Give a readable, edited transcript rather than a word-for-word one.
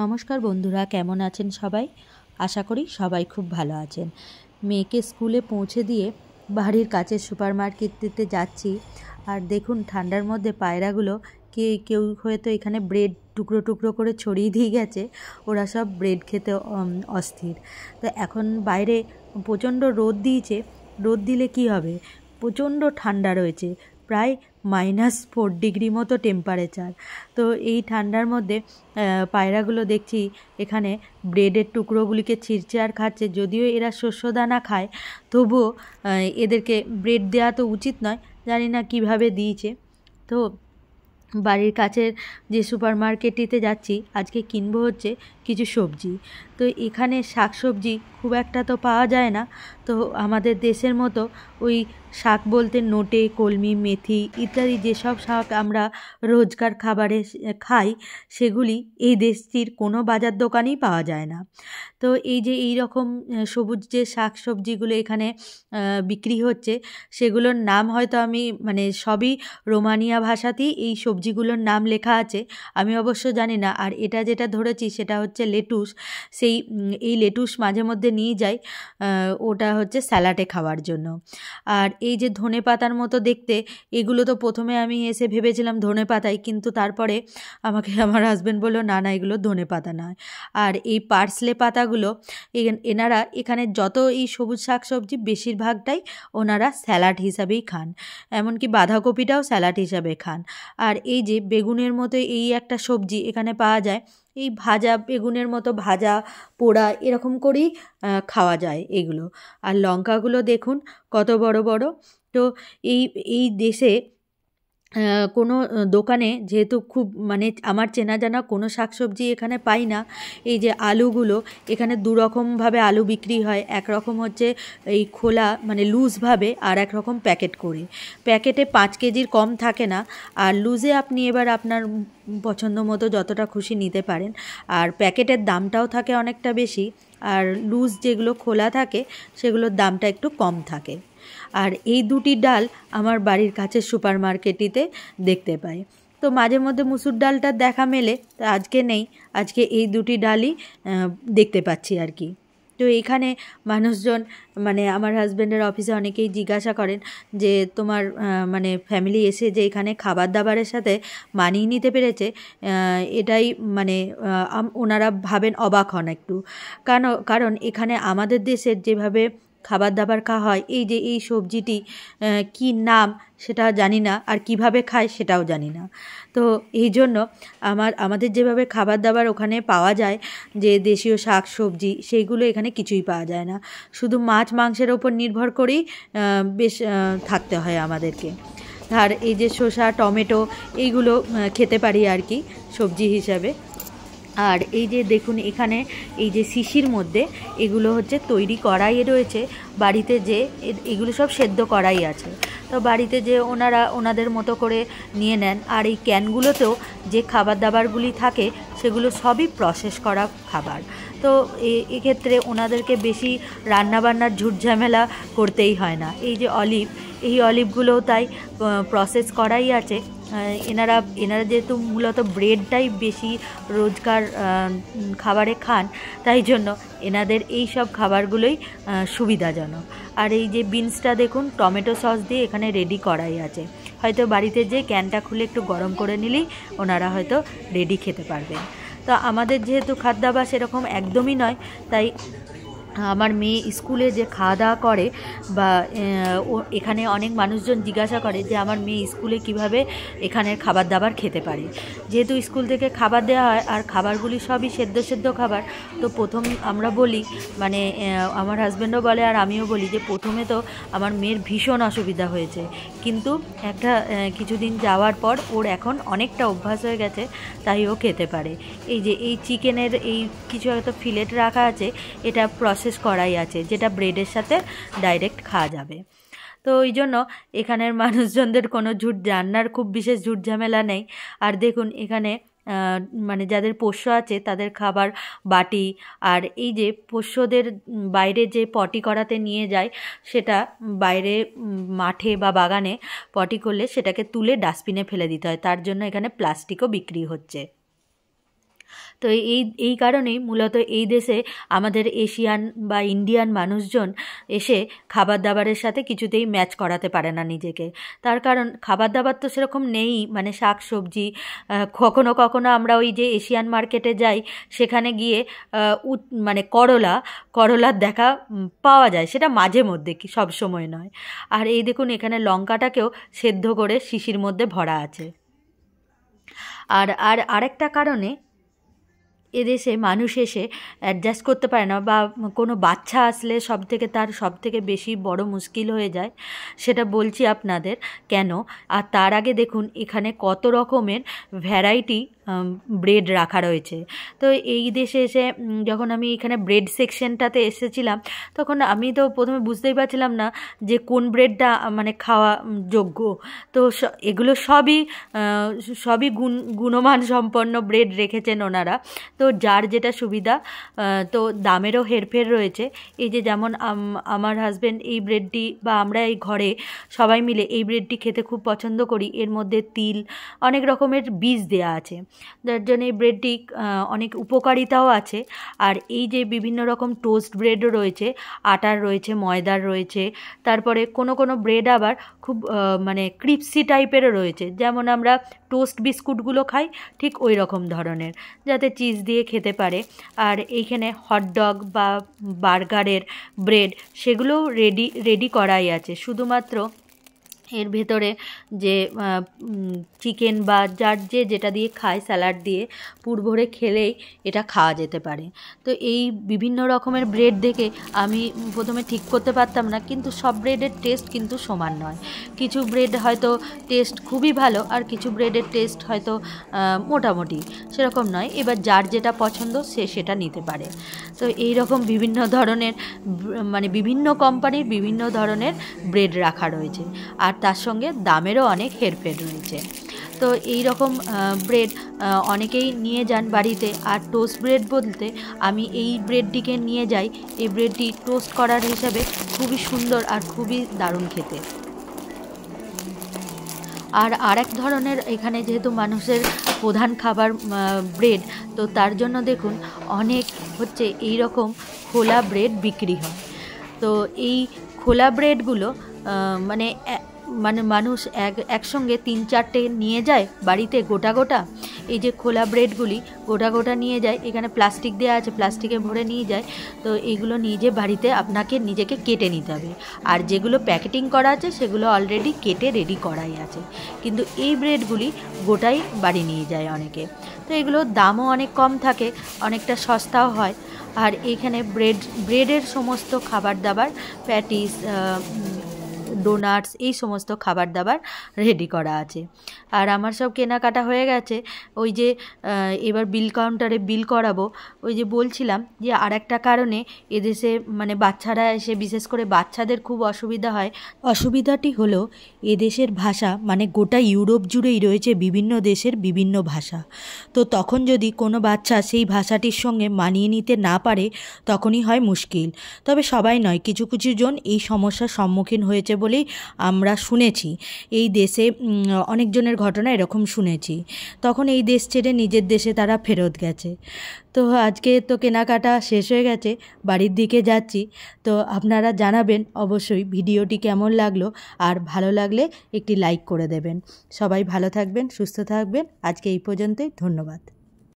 নমস্কার বন্ধুরা, কেমন আছেন সবাই? আশা করি সবাই খুব ভালো আছেন। মেয়েকে স্কুলে পৌঁছে দিয়ে বাড়ির কাছের সুপার মার্কেটটিতে যাচ্ছি। আর দেখুন, ঠান্ডার মধ্যে পায়রাগুলো কেউ হয়তো এখানে ব্রেড টুকরো টুকরো করে ছড়িয়ে দিয়ে গেছে। ওরা সব ব্রেড খেতে অস্থির। তো এখন বাইরে প্রচণ্ড রোদ দিয়েছে। রোদ দিলে কি হবে, প্রচণ্ড ঠান্ডা রয়েছে, প্রায় -4 ডিগ্রি মতো টেম্পারেচার। তো এই ঠান্ডার মধ্যে পায়রাগুলো দেখছি এখানে ব্রেডের টুকরোগুলিকে ছিঁড়ছে আর খাচ্ছে। যদিও এরা শস্যদানা খায়, তবুও এদেরকে ব্রেড দেওয়া তো উচিত নয়, জানি না কিভাবে দিয়েছে। তো বাড়ির কাছের যে সুপার মার্কেটটিতে যাচ্ছি, আজকে কিনবো হচ্ছে কিছু সবজি। তো এখানে শাক সবজি খুব একটা তো পাওয়া যায় না। তো আমাদের দেশের মতো ওই শাক বলতে নোটে, কলমি, মেথি ইত্যাদি যেসব শাক আমরা রোজকার খাবারে খাই, সেগুলি এই দেশটির কোনো বাজার দোকানেই পাওয়া যায় না। তো এই যে এই রকম সবুজ যে শাক সবজিগুলো এখানে বিক্রি হচ্ছে, সেগুলোর নাম হয়তো আমি সবই রোমানিয়া ভাষাতেই এই সবজিগুলোর নাম লেখা আছে, আমি অবশ্য জানি না। আর এটা যেটা ধরেছি সেটা হচ্ছে লেটুস। এই লেটুস মাঝে মধ্যে নিয়ে যাই, ওটা হচ্ছে স্যালাডে খাওয়ার জন্য। আর এই যে ধনেপাতার মতো দেখতে, এগুলো তো প্রথমে আমি এসে ভেবেছিলাম ধনেপাতাই, কিন্তু তারপরে আমাকে আমার হাজব্যান্ড বললো না না, এগুলো ধনেপাতা নয়। আর এই পার্সলে পাতাগুলো এনারা এখানে যত এই সবুজ শাক সবজি বেশিরভাগটাই ওনারা স্যালাড হিসাবেই খান, এমনকি বাঁধাকপিটাও স্যালাড হিসাবে খান। আর এই যে বেগুনের মতো এই একটা সবজি এখানে পাওয়া যায়, এই ভাজা বেগুনের মতো ভাজা পোড়া এরকম করেই খাওয়া যায় এগুলো। আর লঙ্কাগুলো দেখুন কত বড় বড়। তো এই এই দেশে কোনো দোকানে যেহেতু খুব আমার চেনা জানা কোনো শাকসবজি এখানে পাই না। এই যে আলুগুলো, এখানে দুরকমভাবে আলু বিক্রি হয়। একরকম হচ্ছে এই খোলা লুজভাবে, আর একরকম প্যাকেট করে। প্যাকেটে 5 কেজির কম থাকে না, আর লুজে আপনি এবার আপনার পছন্দ মতো যতটা খুশি নিতে পারেন। আর প্যাকেটের দামটাও থাকে অনেকটা বেশি, আর লুজ যেগুলো খোলা থাকে সেগুলোর দামটা একটু কম থাকে। আর এই দুটি ডাল আমার বাড়ির কাছের সুপার মার্কেটটিতে দেখতে পাই। তো মাঝে মধ্যে মুসুর ডালটা দেখা মেলে, তা আজকে নেই, আজকে এই দুটি ডালই দেখতে পাচ্ছি আর কি। তো এখানে মানুষজন আমার হাজব্যান্ডের অফিসে অনেকেই জিজ্ঞাসা করেন যে তোমার ফ্যামিলি এসে যে এখানে খাবার দাবারের সাথে মানিয়ে নিতে পেরেছে, এটাই ওনারা ভাবেন, অবাক হন একটু। কারণ এখানে আমাদের দেশের যেভাবে খাবার দাবার খাওয়া হয়, এই যে এই সবজিটি কি নাম সেটা জানি না, আর কিভাবে খায় সেটাও জানি না। তো এই জন্য আমাদের যেভাবে খাবার দাবার ওখানে পাওয়া যায়, যে দেশীয় শাক সবজি, সেইগুলো এখানে কিছুই পাওয়া যায় না। শুধু মাছ মাংসের ওপর নির্ভর করেই বেশ থাকতে হয় আমাদেরকে। আর এই যে শসা, টমেটো এইগুলো খেতে পারি আর কি সবজি হিসাবে। আর এই যে দেখুন এখানে এই যে শিশির মধ্যে এগুলো হচ্ছে তৈরি কড়াই রয়েছে বাড়িতে, যে এগুলো সব সেদ্ধ কড়াই আছে। তো বাড়িতে যে ওনাদের মতো করে নিয়ে নেন। আর এই ক্যানগুলোতেও যে খাবার দাবারগুলি থাকে সেগুলো সবই প্রসেস করা খাবার। তো এক্ষেত্রে ওনাদেরকে বেশি রান্নাবান্নার ঝুটঝামেলা করতেই হয় না। এই যে এই অলিভগুলোও তাই প্রসেস করাই আছে। এনারা যেহেতু মূলত ব্রেডটাই বেশি রোজকার খাবারে খান, তাই জন্য এনাদের এই সব খাবারগুলোই সুবিধাজনক। আর এই যে বিনসটা দেখুন টমেটো সস দিয়ে এখানে রেডি করাই আছে। হয়তো বাড়িতে যে ক্যানটা খুলে একটু গরম করে নিলেই ওনারা হয়তো রেডি খেতে পারবেন। তো আমাদের যেহেতু খাদ্যাভ্যাস সেরকম একদমই নয়, তাই আমার মেয়ে স্কুলে যে খাওয়া দাওয়া করে, বা এখানে অনেক মানুষজন জিজ্ঞাসা করে যে আমার মেয়ে স্কুলে কিভাবে এখানের খাবার দাবার খেতে পারে। যেহেতু স্কুল থেকে খাবার দেওয়া হয় আর খাবারগুলি সবই সেদ্ধ খাবার, তো প্রথম আমরা বলি, আমার হাজব্যান্ডও বলে আর আমিও বলি, যে প্রথমে তো আমার মেয়ের ভীষণ অসুবিধা হয়েছে, কিন্তু কিছুদিন যাওয়ার পর ওর এখন অনেকটা অভ্যাস হয়ে গেছে, তাই ও খেতে পারে। এই যে এই চিকেনের এই কিছু একটা ফিলেট রাখা আছে, এটা প্রসেস করাই আছে, যেটা ব্রেডের সাথে ডাইরেক্ট খাওয়া যাবে। তো ওই জন্য এখানের মানুষজনদের কোনো রান্নার খুব বিশেষ ঝুট ঝামেলা নেই। আর দেখুন এখানে যাদের পোষ্য আছে তাদের খাবার বাটি, আর এই যে পোষ্যদের বাইরে যে পটি করাতে নিয়ে যায়, সেটা বাইরে মাঠে বা বাগানে পটি করলে সেটাকে তুলে ডাস্টবিনে ফেলে দিতে হয়, তার জন্য এখানে প্লাস্টিকও বিক্রি হচ্ছে। তো এই কারণেই মূলত এই দেশে আমাদের এশিয়ান বা ইন্ডিয়ান মানুষজন এসে খাবার দাবারের সাথে কিছুতেই ম্যাচ করাতে পারে না নিজেকে। তার কারণ খাবার দাবার তো সেরকম নেই, মানে শাক সবজি। কখনো কখনো আমরা ওই যে এশিয়ান মার্কেটে যাই, সেখানে গিয়ে মানে করলার দেখা পাওয়া যায়, সেটা মাঝে মধ্যে, কি সব সময় নয়। আর এই দেখুন এখানে লঙ্কাটাকেও সেদ্ধ করে শিশির মধ্যে ভরা আছে। আর আর আরেকটা কারণে এদেশে মানুষ এসে অ্যাডজাস্ট করতে পারে না, বা কোনো বাচ্চা আসলে তার সব থেকে বেশি বড় মুশকিল হয়ে যায়, সেটা বলছি আপনাদের কেন। আর তার আগে দেখুন এখানে কত রকমের ভ্যারাইটি ব্রেড রাখা রয়েছে। তো এই দেশে এসে যখন আমি এখানে ব্রেড সেকশনটাতে এসেছিলাম, তখন আমি তো প্রথমে বুঝতেই পারছিলাম না যে কোন ব্রেডটা মানে খাওয়া যোগ্য। তো এগুলো সবই গুণমান সম্পন্ন ব্রেড রেখেছেন ওনারা। তো যার যেটা সুবিধা, তো দামেরও হেরফের রয়েছে। এই যে যেমন আমার হাজব্যান্ড এই ব্রেডটি, বা আমরা এই ঘরে সবাই মিলে এই ব্রেডটি খেতে খুব পছন্দ করি। এর মধ্যে তিল, অনেক রকমের বীজ দেওয়া আছে, যার জন্য এই ব্রেডটি অনেক উপকারিতাও আছে। আর এই যে বিভিন্ন রকম টোস্ট ব্রেডও রয়েছে, আটার রয়েছে, ময়দার রয়েছে। তারপরে কোনো ব্রেড আবার খুব মানে ক্রিপসি টাইপেরও রয়েছে, যেমন আমরা টোস্ট বিস্কুটগুলো খাই ঠিক ওই রকম ধরনের, যাতে চিজ দিয়ে খেতে পারে। আর এইখানে হটডগ বা বার্গারের ব্রেড, সেগুলোও রেডি করাই আছে। শুধুমাত্র এর ভেতরে যে চিকেন বা যার যেটা দিয়ে খায়, স্যালাড দিয়ে পুর ভরে খেলেই এটা খাওয়া যেতে পারে। তো এই বিভিন্ন রকমের ব্রেড দেখে আমি প্রথমে ঠিক করতে পারতাম না, কিন্তু সব ব্রেডের টেস্ট কিন্তু সমান নয়। কিছু ব্রেড হয়তো টেস্ট খুবই ভালো, আর কিছু ব্রেডের টেস্ট হয়তো মোটামুটি, সেরকম নয়। এবার যার যেটা পছন্দ সে সেটা নিতে পারে। তো এই রকম বিভিন্ন ধরনের মানে বিভিন্ন কোম্পানির বিভিন্ন ধরনের ব্রেড রাখা রয়েছে, আর তার সঙ্গে দামেরও অনেক হেরফের রয়েছে। তো এই রকম ব্রেড অনেকেই নিয়ে যান বাড়িতে। আর টোস্ট ব্রেড বলতে আমি এই ব্রেডটিকে নিয়ে যাই। এই ব্রেডটি টোস্ট করার হিসাবে খুবই সুন্দর আর খুবই দারুণ খেতে। আর আরেক ধরনের, এখানে যেহেতু মানুষের প্রধান খাবার ব্রেড, তো তার জন্য দেখুন অনেক হচ্ছে এই রকম খোলা ব্রেড বিক্রি হয়। তো এই খোলা ব্রেডগুলো মানে মানুষ একসঙ্গে 3-4টে নিয়ে যায় বাড়িতে গোটা। এই যে খোলা ব্রেডগুলি গোটা নিয়ে যায়, এখানে প্লাস্টিক দেওয়া আছে, প্লাস্টিকে ভরে নিয়ে যায়। তো এইগুলো নিজে বাড়িতে আপনাকে নিজেকে কেটে নিতে হবে। আর যেগুলো প্যাকেটিং করা আছে সেগুলো অলরেডি কেটে রেডি করাই আছে, কিন্তু এই ব্রেডগুলি গোটাই বাড়ি নিয়ে যায় অনেকে। তো এগুলোর দামও অনেক কম থাকে, অনেকটা সস্তাও হয়। আর এইখানে ব্রেডের সমস্ত খাবার দাবার, প্যাটিস, ডোনাটস, এই সমস্ত খাবার দাবার রেডি করা আছে। আর আমার সব কেনাকাটা হয়ে গেছে। ওই যে এবার বিল কাউন্টারে বিল করাবো। ওই যে বলছিলাম যে আর একটা কারণে এদেশে মানে বাচ্চারা এসে, বিশেষ করে বাচ্চাদের খুব অসুবিধা হয়। অসুবিধাটি হলো এদেশের ভাষা, মানে গোটা ইউরোপ জুড়েই রয়েছে বিভিন্ন দেশের বিভিন্ন ভাষা। তো তখন যদি কোনো বাচ্চা সেই ভাষাটির সঙ্গে মানিয়ে নিতে না পারে, তখনই হয় মুশকিল। তবে সবাই নয়, কিছু জন এই সমস্যার সম্মুখীন হয়েছে বলেই আমরা শুনেছি। এই দেশে অনেকজনের ঘটনা এরকম শুনেছি, তখন এই দেশ ছেড়ে নিজের দেশে তারা ফেরত গেছে। তো আজকে তো কেনাকাটা শেষ হয়ে গেছে, বাড়ির দিকে যাচ্ছি। তো আপনারা জানাবেন অবশ্যই ভিডিওটি কেমন লাগলো, আর ভালো লাগলে একটি লাইক করে দেবেন। সবাই ভালো থাকবেন, সুস্থ থাকবেন। আজকে এই পর্যন্তই, ধন্যবাদ।